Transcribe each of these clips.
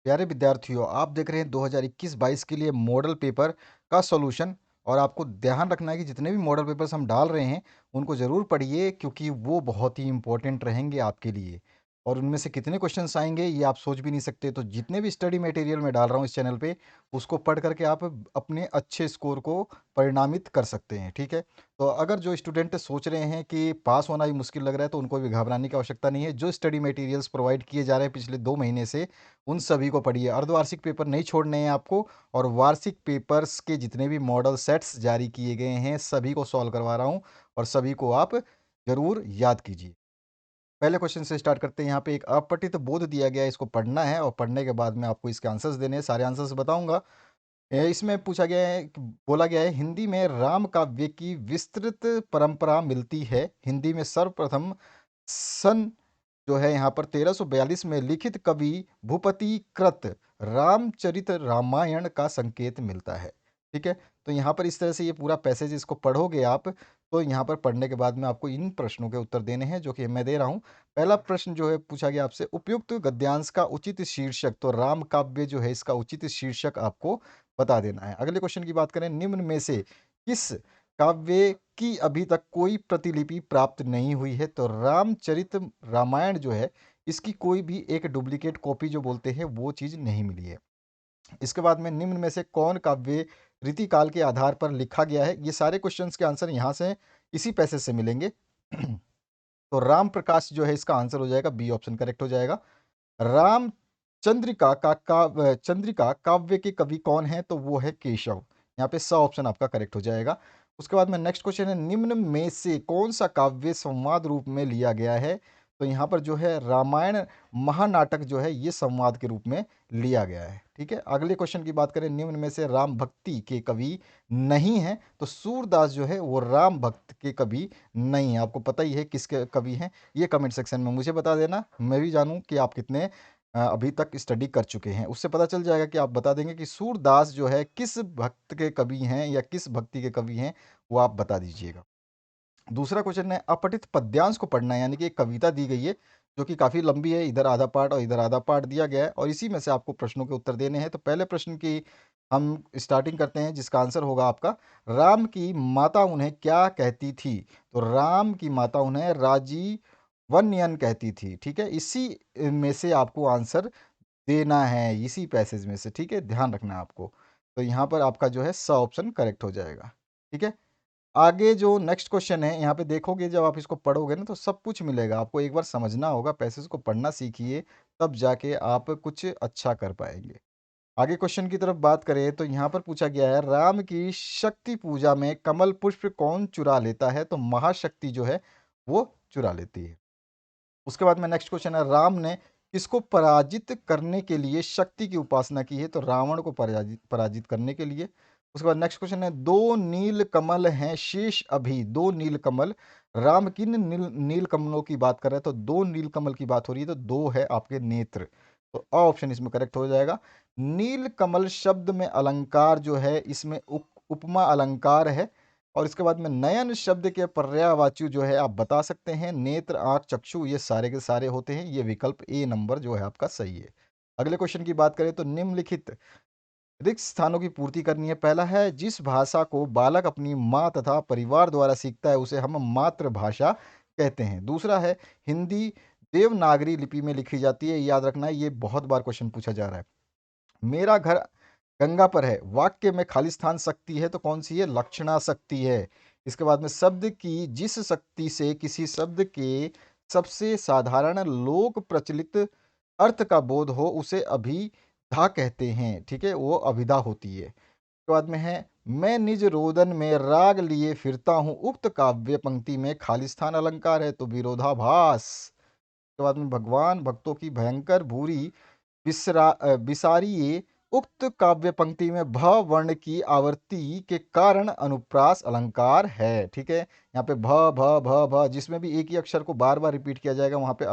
प्यारे विद्यार्थियों, आप देख रहे हैं 2021-22 के लिए मॉडल पेपर का सॉल्यूशन। और आपको ध्यान रखना है कि जितने भी मॉडल पेपर्स हम डाल रहे हैं उनको ज़रूर पढ़िए, क्योंकि वो बहुत ही इंपॉर्टेंट रहेंगे आपके लिए। और उनमें से कितने क्वेश्चंस आएंगे ये आप सोच भी नहीं सकते। तो जितने भी स्टडी मटेरियल मैं डाल रहा हूँ इस चैनल पे, उसको पढ़ करके आप अपने अच्छे स्कोर को परिणामित कर सकते हैं। ठीक है, तो अगर जो स्टूडेंट सोच रहे हैं कि पास होना भी मुश्किल लग रहा है, तो उनको भी घबराने की आवश्यकता नहीं है। जो स्टडी मटेरियल्स प्रोवाइड किए जा रहे हैं पिछले 2 महीने से, उन सभी को पढ़िए। अर्धवार्षिक पेपर नहीं छोड़ने हैं आपको, और वार्षिक पेपर्स के जितने भी मॉडल सेट्स जारी किए गए हैं सभी को सॉल्व करवा रहा हूँ, और सभी को आप ज़रूर याद कीजिए। पहले क्वेश्चन से स्टार्ट करते हैं। यहाँ पे एक अपठित बोध दिया गया है, इसको पढ़ना है, और पढ़ने के बाद में आपको इसके आंसर्स देने हैं। सारे आंसर्स बताऊंगा। इसमें पूछा गया है, बोला गया है, हिंदी में राम काव्य की विस्तृत परंपरा मिलती है। हिंदी में सर्वप्रथम सन जो है यहाँ पर 1342 में लिखित कवि भूपति कृत रामचरित रामायण का संकेत मिलता है। ठीक है, तो यहाँ पर इस तरह से ये पूरा पैसेज इसको पढ़ोगे आप, तो यहाँ पर पढ़ने के बाद में आपको इन प्रश्नों के उत्तर देने हैं जो कि मैं दे रहा हूँ। पहला प्रश्न जो है पूछा गया आपसे, उपयुक्त गद्यांश का उचित शीर्षक। तो राम काव्य जो है इसका उचित शीर्षक आपको बता देना है। अगले क्वेश्चन की बात करें, निम्न में से किस काव्य की अभी तक कोई प्रतिलिपि प्राप्त नहीं हुई है। तो रामचरित रामायण जो है इसकी कोई भी एक डुप्लीकेट कॉपी जो बोलते हैं वो चीज़ नहीं मिली है। इसके बाद में निम्न में से कौन काव्य रीतिकाल के आधार पर लिखा गया है। ये सारे क्वेश्चंस के आंसर यहाँ से इसी पैसेज से मिलेंगे। तो राम प्रकाश जो है इसका आंसर हो जाएगा बी ऑप्शन करेक्ट हो जाएगा। राम चंद्रिका काव्य के कवि कौन है। तो वो है केशव। यहाँ पे स ऑप्शन आपका करेक्ट हो जाएगा। उसके बाद में नेक्स्ट क्वेश्चन है, निम्न में से कौन सा काव्य संवाद रूप में लिया गया है। तो यहाँ पर जो है रामायण महानाटक जो है ये संवाद के रूप में लिया गया है। ठीक है, अगले क्वेश्चन की बात करें, निम्न में से राम भक्ति के कवि नहीं है। तो सूरदास जो है वो राम भक्त के कवि नहीं है। आपको पता ही है किसके कवि हैं, ये कमेंट सेक्शन में मुझे बता देना, मैं भी जानूं कि आप कितने अभी तक स्टडी कर चुके हैं। उससे पता चल जाएगा कि आप बता देंगे कि सूरदास जो है किस भक्त के कवि हैं या किस भक्ति के कवि हैं, वो आप बता दीजिएगा। दूसरा क्वेश्चन है, अपठित पद्यांश को पढ़ना है, यानी कि एक कविता दी गई है जो कि काफ़ी लंबी है, इधर आधा पार्ट और इधर आधा पार्ट दिया गया है, और इसी में से आपको प्रश्नों के उत्तर देने हैं। तो पहले प्रश्न की हम स्टार्टिंग करते हैं, जिसका आंसर होगा आपका, राम की माता उन्हें क्या कहती थी। तो राम की माता उन्हें राजी वन्यन कहती थी। ठीक है, इसी में से आपको आंसर देना है, इसी पैसेज में से। ठीक है, ध्यान रखना है आपको। तो यहाँ पर आपका जो है स ऑप्शन करेक्ट हो जाएगा। ठीक है, आगे जो नेक्स्ट क्वेश्चन है, यहाँ पे देखोगे जब आप इसको पढ़ोगे ना तो सब कुछ मिलेगा आपको। एक बार समझना होगा, पैसेज को पढ़ना सीखिए, तब जाके आप कुछ अच्छा कर पाएंगे। आगे क्वेश्चन की तरफ बात करें तो यहाँ पर पूछा गया है, राम की शक्ति पूजा में कमल पुष्प कौन चुरा लेता है। तो महाशक्ति जो है वो चुरा लेती है। उसके बाद में नेक्स्ट क्वेश्चन है, राम ने किसको पराजित करने के लिए शक्ति की उपासना की है। तो रावण को पराजित पराजित करने के लिए। उसके बाद नेक्स्ट क्वेश्चन है, दो नील कमल हैं शेष अभी। दो नील कमल, राम किन नील कमलों की बात कर रहे हैं। तो दो नील कमल की बात हो रही है, तो दो है आपके नेत्र। तो अ ऑप्शन इसमें करेक्ट हो जाएगा। नील कमल शब्द में अलंकार जो है इसमें उपमा अलंकार है। और इसके बाद में नयन शब्द के पर्यायवाची जो है आप बता सकते हैं, नेत्र आंख चक्षु, ये सारे के सारे होते हैं। ये विकल्प ए नंबर जो है आपका सही है। अगले क्वेश्चन की बात करें तो, निम्नलिखित रिक्त स्थानों की पूर्ति करनी है। पहला है, जिस भाषा को बालक अपनी माँ तथा परिवार द्वारा सीखता है उसे हम मातृभाषा कहते हैं। दूसरा है, हिंदी देवनागरी लिपि में लिखी जाती है। याद रखना है, ये बहुत बार क्वेश्चन पूछा जा रहा है। मेरा घर गंगा पर है, वाक्य में खालिस्तान शक्ति है, तो कौन सी है, लक्षणा शक्ति है। इसके बाद में, शब्द की जिस शक्ति से किसी शब्द के सबसे साधारण लोक प्रचलित अर्थ का बोध हो उसे अभिधा कहते हैं। ठीक है, वो अभिधा होती है। उसके बाद में है, मैं निज रोदन में राग लिए फिरता हूँ, उक्त काव्य पंक्ति में खालिस्तान अलंकार है, तो विरोधाभास। उसके बाद में, भगवान भक्तों की भयंकर भूरी विसारिये, उक्त काव्य पंक्ति में भ वर्ण की आवृत्ति के कारण अनुप्रास अलंकार है। ठीक है, यहाँ पे भ भ भ भ जिसमें भी एक ही अक्षर को बार बार रिपीट किया जाएगा वहां पे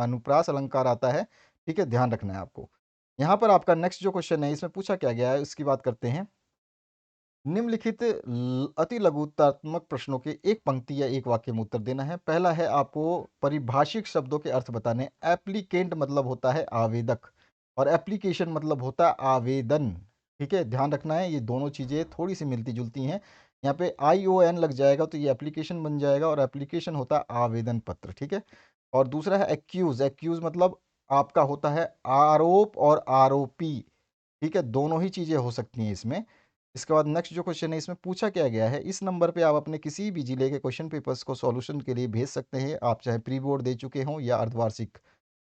अनुप्रास अलंकार आता है। ठीक है, ध्यान रखना है आपको। यहाँ पर आपका नेक्स्ट जो क्वेश्चन है इसमें पूछा क्या गया है उसकी बात करते हैं। निम्नलिखित अति लघुतात्मक प्रश्नों के एक पंक्ति या एक वाक्य में उत्तर देना है। पहला है, आपको परिभाषिक शब्दों के अर्थ बताने। एप्लीकेंट मतलब होता है आवेदक, और एप्लीकेशन मतलब होता है आवेदन। ठीक है, ध्यान रखना है, ये दोनों चीज़ें थोड़ी-सी मिलती-जुलती हैं। यहाँ पे ION लग जाएगा तो ये एप्लीकेशन बन जाएगा और एप्लीकेशन होता है आवेदन पत्र, ठीक है? और दूसरा है एक्यूज़, एक्यूज़ मतलब आपका होता है आरोप और आरोपी, ठीक है? दोनों ही चीज़ें हो सकती हैं इसमें। इसके बाद नेक्स्ट जो क्वेश्चन है इसमें पूछा क्या गया है, इस नंबर पे आप अपने किसी भी जिले के क्वेश्चन पेपर्स को सॉल्यूशन के लिए भेज सकते हैं, आप चाहे प्री बोर्ड दे चुके हों या अर्धवार्षिक।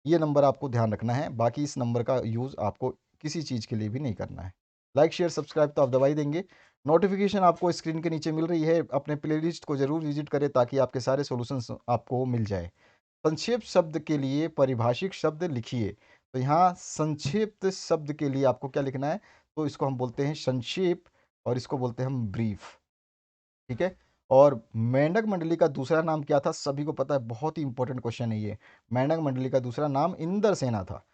ये नंबर आपको ध्यान रखना है, बाकी इस नंबर का यूज़ आपको किसी चीज़ के लिए भी नहीं करना है। लाइक, शेयर, सब्सक्राइब तो आप दबा ही देंगे। नोटिफ़िकेशन आपको स्क्रीन के नीचे मिल रही है, अपने प्लेलिस्ट को ज़रूर विज़िट करें ताकि आपके सारे सॉल्यूशंस आपको मिल जाए। संक्षेप शब्द के लिए परिभाषिक शब्द लिखिए। तो यहाँ संक्षिप्त शब्द के लिए आपको क्या लिखना है? तो इसको हम बोलते हैं संक्षेप और इसको बोलते हैं हम ब्रीफ, ठीक है? और मेंढक मंडली का दूसरा नाम क्या था? सभी को पता है, बहुत ही इंपॉर्टेंट क्वेश्चन है ये। मेंढक मंडली का दूसरा नाम इंद्रसेना था।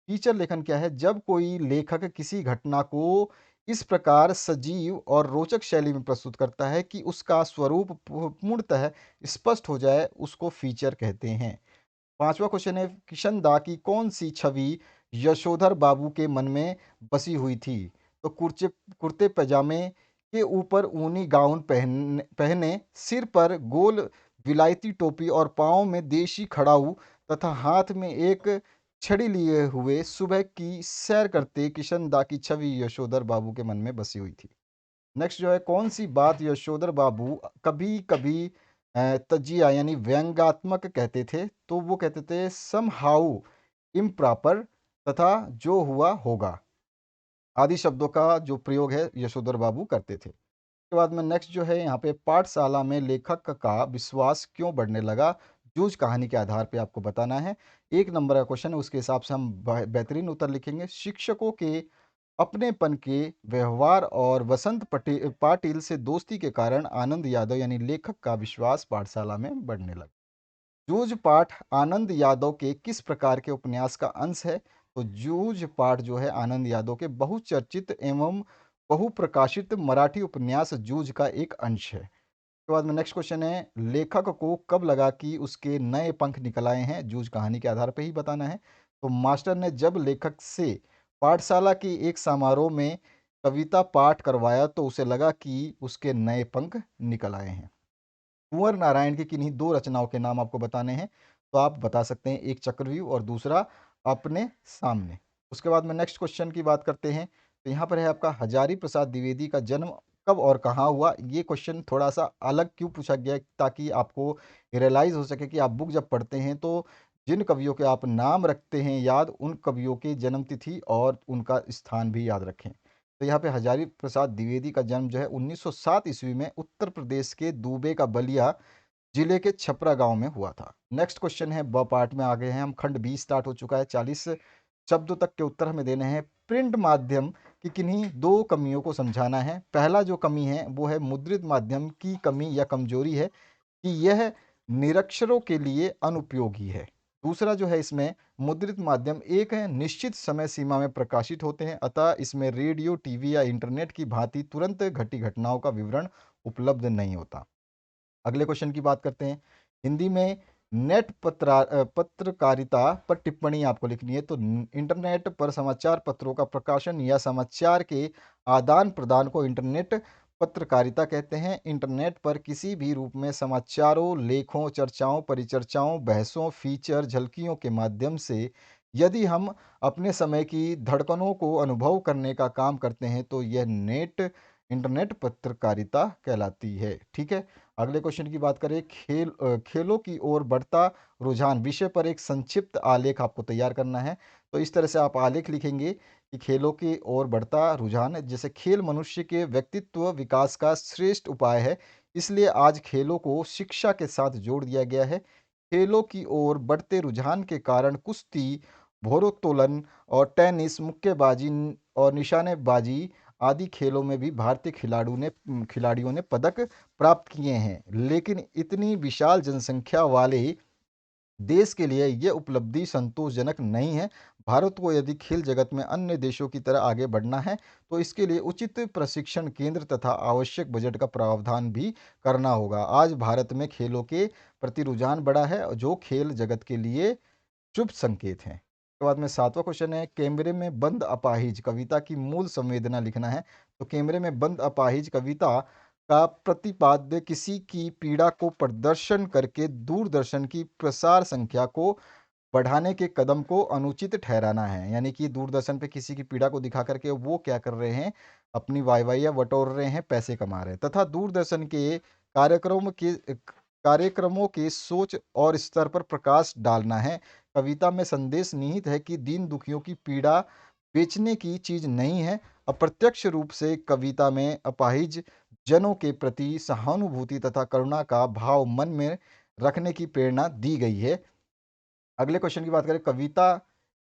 फीचर लेखन क्या है? जब कोई लेखक किसी घटना को इस प्रकार सजीव और रोचक शैली में प्रस्तुत करता है कि उसका स्वरूप पूर्णतः स्पष्ट हो जाए, उसको फीचर कहते हैं। पांचवा क्वेश्चन है, किशन की कौन सी छवि यशोधर बाबू के मन में बसी हुई थी? तो कुर्ते कुर्ते पजामे के ऊपर ऊनी गाउन पहने पहने सिर पर गोल विलायती टोपी और पाँव में देशी खड़ाऊ तथा हाथ में एक छड़ी लिए हुए सुबह की सैर करते किशन दा की छवि यशोधर बाबू के मन में बसी हुई थी। नेक्स्ट जो है, कौन सी बात यशोधर बाबू कभी कभी तजिया यानी व्यंग्यात्मक कहते थे? तो वो कहते थे सम हाउ इम्प्रॉपर तथा जो हुआ होगा आदि शब्दों का जो प्रयोग है यशोधर बाबू करते थे। उसके बाद में नेक्स्ट जो है यहाँ पे, पाठशाला में लेखक का विश्वास क्यों बढ़ने लगा? जूझ कहानी के आधार पे आपको बताना है। एक नंबर का क्वेश्चन है, उसके हिसाब से हम बेहतरीन उत्तर लिखेंगे। शिक्षकों के अपनेपन के व्यवहार और पाटिल से दोस्ती के कारण आनंद यादव यानी लेखक का विश्वास पाठशाला में बढ़ने लगा। जूझ पाठ आनंद यादव के किस प्रकार के उपन्यास का अंश है? तो जूझ पाठ जो है आनंद यादव के बहुचर्चित एवं बहुप्रकाशित मराठी उपन्यास जूझ का एक अंश है। उसके बाद में नेक्स्ट क्वेश्चन है, लेखक को कब लगा कि उसके नए पंख निकल आए हैं? जूझ कहानी के आधार पर ही बताना है। तो मास्टर ने जब लेखक से पाठशाला के एक समारोह में कविता पाठ करवाया तो उसे लगा कि उसके नए पंख निकल आए हैं। कुंवर नारायण की किन्हीं दो रचनाओं के नाम आपको बताने हैं, तो आप बता सकते हैं, एक चक्रव्यूह और दूसरा अपने सामने। उसके बाद में नेक्स्ट क्वेश्चन की बात करते हैं, तो यहाँ पर है आपका, हजारी प्रसाद द्विवेदी का जन्म कब और कहाँ हुआ? ये क्वेश्चन थोड़ा सा अलग क्यों पूछा गया है, ताकि आपको रियलाइज हो सके कि आप बुक जब पढ़ते हैं तो जिन कवियों के आप नाम रखते हैं याद, उन कवियों की जन्म तिथि और उनका स्थान भी याद रखें। तो यहाँ पे हजारी प्रसाद द्विवेदी का जन्म जो है 1907 ईस्वी में उत्तर प्रदेश के दूबे का बलिया जिले के छपरा गांव में हुआ था। नेक्स्ट क्वेश्चन है, ब पार्ट में आ गए हैं हम, खंड 20 स्टार्ट हो चुका है। 40 शब्दों तक के उत्तर हमें देने हैं। प्रिंट माध्यम की किन्हीं दो कमियों को समझाना है। पहला जो कमी है वो है मुद्रित माध्यम की कमी या कमजोरी है कि यह निरक्षरों के लिए अनुपयोगी है। दूसरा जो है इसमें, मुद्रित माध्यम एक है निश्चित समय सीमा में प्रकाशित होते हैं, अतः इसमें रेडियो, टीवी या इंटरनेट की भांति तुरंत घटी घटनाओं का विवरण उपलब्ध नहीं होता। अगले क्वेश्चन की बात करते हैं। हिंदी में पत्रकारिता पर टिप्पणी आपको लिखनी है। तो इंटरनेट पर समाचार पत्रों का प्रकाशन या समाचार के आदान प्रदान को इंटरनेट पत्रकारिता कहते हैं। इंटरनेट पर किसी भी रूप में समाचारों, लेखों, चर्चाओं, परिचर्चाओं, बहसों, फीचर, झलकियों के माध्यम से यदि हम अपने समय की धड़कनों को अनुभव करने का काम करते हैं तो यह इंटरनेट पत्रकारिता कहलाती है। ठीक है। अगले क्वेश्चन की बात करें, खेलों की ओर बढ़ता रुझान विषय पर एक संक्षिप्त आलेख आपको तैयार करना है। तो इस तरह से आप आलेख लिखेंगे कि खेलों की ओर बढ़ता रुझान, जैसे खेल मनुष्य के व्यक्तित्व विकास का श्रेष्ठ उपाय है, इसलिए आज खेलों को शिक्षा के साथ जोड़ दिया गया है। खेलों की ओर बढ़ते रुझान के कारण कुश्ती, भारोत्तोलन और टेनिस, मुक्केबाजी और निशानेबाजी आदि खेलों में भी भारतीय खिलाड़ियों ने पदक प्राप्त किए हैं। लेकिन इतनी विशाल जनसंख्या वाले देश के लिए यह उपलब्धि संतोषजनक नहीं है। भारत को यदि खेल जगत में अन्य देशों की तरह आगे बढ़ना है तो इसके लिए उचित प्रशिक्षण केंद्र तथा आवश्यक बजट का प्रावधान भी करना होगा। आज भारत में खेलों के प्रति रुझान बढ़ा है, जो खेल जगत के लिए शुभ संकेत हैं। उसके बाद में 7वां क्वेश्चन है, कैमरे में बंद अपाहिज कविता की मूल संवेदना लिखना है। तो कैमरे में बंद अपाहिज कविता का प्रतिपाद्य किसी की पीड़ा को प्रदर्शन करके दूरदर्शन की प्रसार संख्या को बढ़ाने के कदम को अनुचित ठहराना है। यानी कि दूरदर्शन पे किसी की पीड़ा को दिखा करके वो क्या कर रहे हैं, अपनी वाहवाहियाँ बटोर रहे हैं, पैसे कमा रहे हैं, तथा दूरदर्शन के कार्यक्रमों के कार्यक्रमों के सोच और स्तर पर प्रकाश डालना है। कविता में संदेश निहित है कि दीन दुखियों की पीड़ा बेचने की चीज नहीं है। अप्रत्यक्ष रूप से कविता में अपाहिज जनों के प्रति सहानुभूति तथा करुणा का भाव मन में रखने की प्रेरणा दी गई है। अगले क्वेश्चन की बात करें, कविता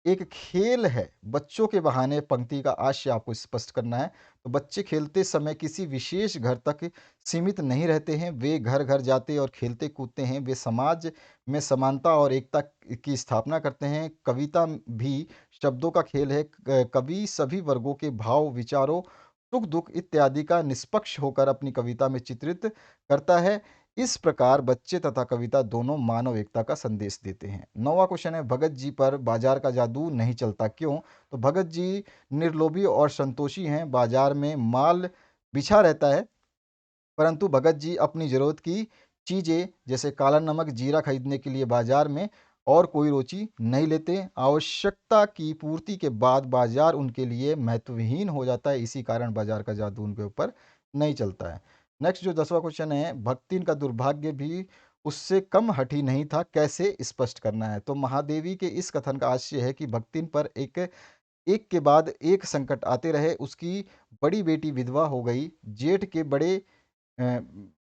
एक खेल है, बच्चों के बहाने पंक्ति का आशय आपको स्पष्ट करना है। तो बच्चे खेलते समय किसी विशेष घर तक सीमित नहीं रहते हैं, वे घर घर जाते और खेलते कूदते हैं, वे समाज में समानता और एकता की स्थापना करते हैं। कविता भी शब्दों का खेल है, कवि सभी वर्गों के भाव विचारों सुख दुख इत्यादि का निष्पक्ष होकर अपनी कविता में चित्रित करता है। इस प्रकार बच्चे तथा कविता दोनों मानव एकता का संदेश देते हैं। 9वां क्वेश्चन है, भगत जी पर बाजार का जादू नहीं चलता क्यों? तो भगत जी निर्लोभी और संतोषी हैं, बाजार में माल बिछा रहता है, परंतु भगत जी अपनी जरूरत की चीजें जैसे काला नमक जीरा खरीदने के लिए बाजार में और कोई रुचि नहीं लेते। आवश्यकता की पूर्ति के बाद बाजार उनके लिए महत्वहीन हो जाता है, इसी कारण बाजार का जादू उनके ऊपर नहीं चलता है। नेक्स्ट जो 10वां क्वेश्चन है, भक्तिन का दुर्भाग्य भी उससे कम हठी नहीं था, कैसे स्पष्ट करना है? तो महादेवी के इस कथन का आशय है कि भक्तिन पर एक एक के बाद एक संकट आते रहे। उसकी बड़ी बेटी विधवा हो गई, अ,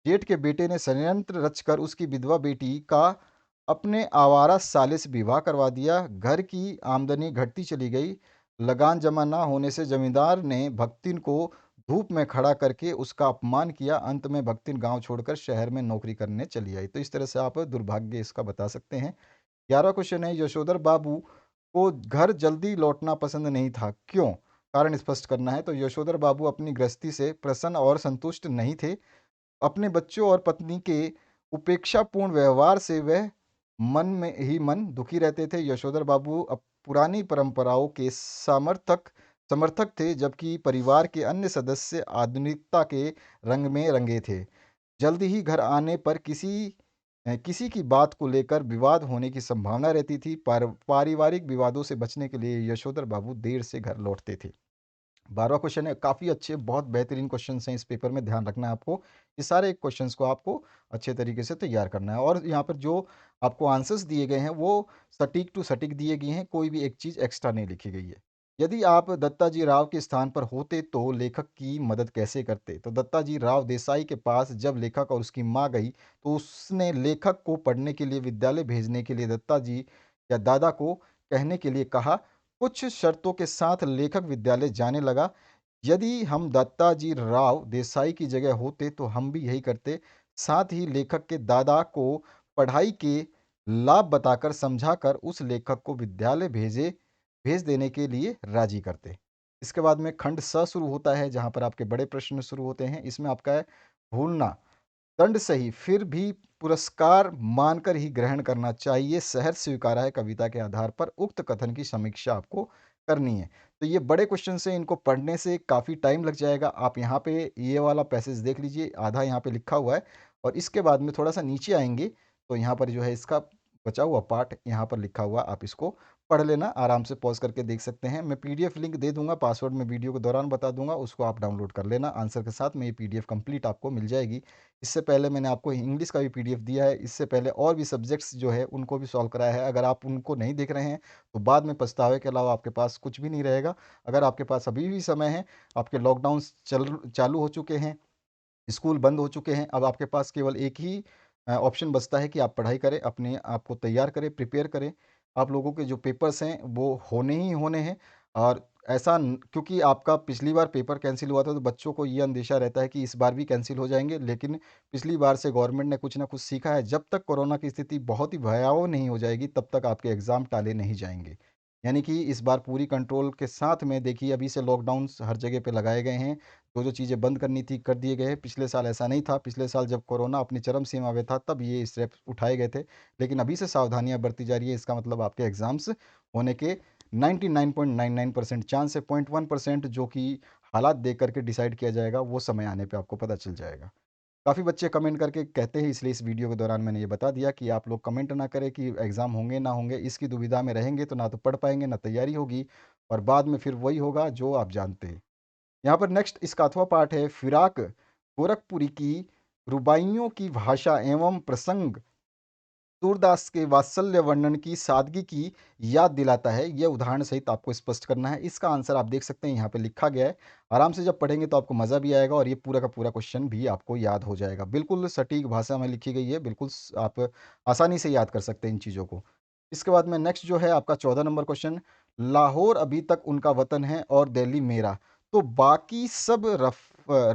जेठ के बेटे ने षड्यंत्र रचकर उसकी विधवा बेटी का अपने आवारा साले से विवाह करवा दिया। घर की आमदनी घटती चली गई। लगान जमा ना होने से जमींदार ने भक्तिन को धूप में खड़ा करके उसका अपमान किया। अंत में भक्तिन गांव छोड़कर शहर में नौकरी करने चली आई। तो इस तरह से आप दुर्भाग्य इसका बता सकते हैं। 11वां क्वेश्चन है, यशोधर बाबू को घर जल्दी लौटना पसंद नहीं था, क्यों? कारण स्पष्ट करना है। तो यशोधर बाबू अपनी गृहस्थी से प्रसन्न और संतुष्ट नहीं थे। अपने बच्चों और पत्नी के उपेक्षापूर्ण व्यवहार से वह मन में ही मन दुखी रहते थे। यशोधर बाबू अब पुरानी परंपराओं के समर्थक थे, जबकि परिवार के अन्य सदस्य आधुनिकता के रंग में रंगे थे। जल्दी ही घर आने पर किसी की बात को लेकर विवाद होने की संभावना रहती थी। पारिवारिक विवादों से बचने के लिए यशोधर बाबू देर से घर लौटते थे। 12वां क्वेश्चन है, काफ़ी अच्छे बहुत बेहतरीन क्वेश्चंस हैं इस पेपर में, ध्यान रखना है आपको। ये सारे क्वेश्चंस को आपको अच्छे तरीके से तैयार करना है, और यहाँ पर जो आपको आंसर्स दिए गए हैं वो सटीक टू सटीक दिए गए हैं, कोई भी एक चीज़ एक्स्ट्रा नहीं लिखी गई है। यदि आप दत्ताजी राव के स्थान पर होते तो लेखक की मदद कैसे करते? तो दत्ताजी राव देसाई के पास जब लेखक और उसकी माँ गई तो उसने लेखक को पढ़ने के लिए विद्यालय भेजने के लिए दत्ताजी या दादा को कहने के लिए कहा। कुछ शर्तों के साथ लेखक विद्यालय जाने लगा। यदि हम दत्ताजी राव देसाई की जगह होते तो हम भी यही करते। साथ ही लेखक के दादा को पढ़ाई के लाभ बताकर समझाकर उस लेखक को विद्यालय भेज देने के लिए राजी करते। इसके बाद में खंड स शुरू होता है, जहाँ पर आपके बड़े प्रश्न शुरू होते हैं। इसमें आपका है, भूलना दंड सही फिर भी पुरस्कार मानकर ही ग्रहण करना चाहिए, सहर्ष स्वीकारा है कविता के आधार पर। उक्त कथन की समीक्षा आपको करनी है। तो ये बड़े क्वेश्चन से, इनको पढ़ने से काफ़ी टाइम लग जाएगा। आप यहाँ पे ये वाला पैसेज देख लीजिए, आधा यहाँ पे लिखा हुआ है, और इसके बाद में थोड़ा सा नीचे आएंगे तो यहाँ पर जो है इसका बचा हुआ पार्ट यहाँ पर लिखा हुआ, आप इसको पढ़ लेना, आराम से पॉज करके देख सकते हैं। मैं पीडीएफ लिंक दे दूंगा, पासवर्ड में वीडियो के दौरान बता दूंगा, उसको आप डाउनलोड कर लेना आंसर के साथ में। ये पीडीएफ कंप्लीट आपको मिल जाएगी। इससे पहले मैंने आपको इंग्लिश का भी पीडीएफ दिया है, इससे पहले और भी सब्जेक्ट्स जो है उनको भी सॉल्व कराया है। अगर आप उनको नहीं देख रहे हैं तो बाद में पछतावे के अलावा आपके पास कुछ भी नहीं रहेगा। अगर आपके पास अभी भी समय है, आपके लॉकडाउन चालू हो चुके हैं, स्कूल बंद हो चुके हैं, अब आपके पास केवल एक ही ऑप्शन बचता है कि आप पढ़ाई करें, अपने आप को तैयार करें, प्रिपेयर करें। आप लोगों के जो पेपर्स हैं वो होने ही होने हैं। और क्योंकि आपका पिछली बार पेपर कैंसिल हुआ था तो बच्चों को ये अंदेशा रहता है कि इस बार भी कैंसिल हो जाएंगे, लेकिन पिछली बार से गवर्नमेंट ने कुछ ना कुछ सीखा है। जब तक कोरोना की स्थिति बहुत ही भयावह नहीं हो जाएगी तब तक आपके एग्ज़ाम टाले नहीं जाएंगे। यानी कि इस बार पूरी कंट्रोल के साथ में, देखिए अभी से लॉकडाउन हर जगह पे लगाए गए हैं, जो जो चीज़ें बंद करनी थी कर दिए गए हैं। पिछले साल ऐसा नहीं था, पिछले साल जब कोरोना अपनी चरम सीमा पे था तब ये स्टेप्स उठाए गए थे, लेकिन अभी से सावधानियां बरती जा रही है। इसका मतलब आपके एग्ज़ाम्स होने के 99.99% चांस है, 0.1% जो कि हालात देख करके डिसाइड किया जाएगा, वो समय आने पे आपको पता चल जाएगा। काफ़ी बच्चे कमेंट करके कहते हैं, इसलिए इस वीडियो के दौरान मैंने ये बता दिया कि आप लोग कमेंट ना करें कि एग्ज़ाम होंगे ना होंगे, इसकी दुविधा में रहेंगे तो ना तो पढ़ पाएँगे, ना तैयारी होगी और बाद में फिर वही होगा जो आप जानते हैं। यहाँ पर नेक्स्ट इसका अथवा पाठ है, फिराक गोरखपुरी की रुबाइयों की भाषा एवं प्रसंग सूरदास के वात्सल्य वर्णन की सादगी की याद दिलाता है। ये उदाहरण सहित आपको स्पष्ट करना है। इसका आंसर आप देख सकते हैं यहाँ पे लिखा गया है। आराम से जब पढ़ेंगे तो आपको मज़ा भी आएगा और ये पूरा का पूरा क्वेश्चन भी आपको याद हो जाएगा। बिल्कुल सटीक भाषा में लिखी गई है, बिल्कुल आप आसानी से याद कर सकते हैं इन चीज़ों को। इसके बाद में नेक्स्ट जो है आपका 14 नंबर क्वेश्चन, लाहौर अभी तक उनका वतन है और दिल्ली मेरा, तो बाकी सब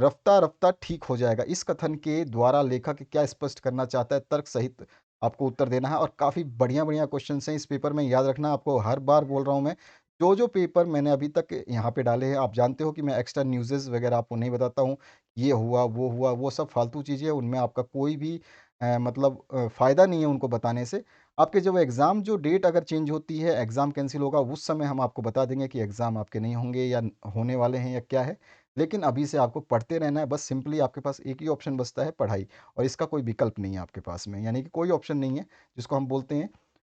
रफ्ता रफ्ता ठीक हो जाएगा। इस कथन के द्वारा लेखक क्या स्पष्ट करना चाहता है, तर्क सहित आपको उत्तर देना है। और काफ़ी बढ़िया-बढ़िया क्वेश्चन्स हैं इस पेपर में, याद रखना आपको हर बार बोल रहा हूँ मैं, जो-जो पेपर मैंने अभी तक यहाँ पे डाले हैं, आप जानते हो कि मैं एक्स्ट्रा न्यूज़ेज़ वगैरह आपको नहीं बताता हूँ, ये हुआ, वो सब फालतू चीज़ें हैं, उनमें आपका कोई भी मतलब फ़ायदा नहीं है उनको बताने से। आपके जब एग्ज़ाम जो डेट अगर चेंज होती है, एग्ज़ाम कैंसल होगा, उस समय हम आपको बता देंगे कि एग्ज़ाम आपके नहीं होंगे या होने वाले हैं या क्या है। लेकिन अभी से आपको पढ़ते रहना है, बस सिंपली आपके पास एक ही ऑप्शन बचता है, पढ़ाई। और इसका कोई विकल्प नहीं है आपके पास में, यानी कि कोई ऑप्शन नहीं है जिसको हम बोलते हैं।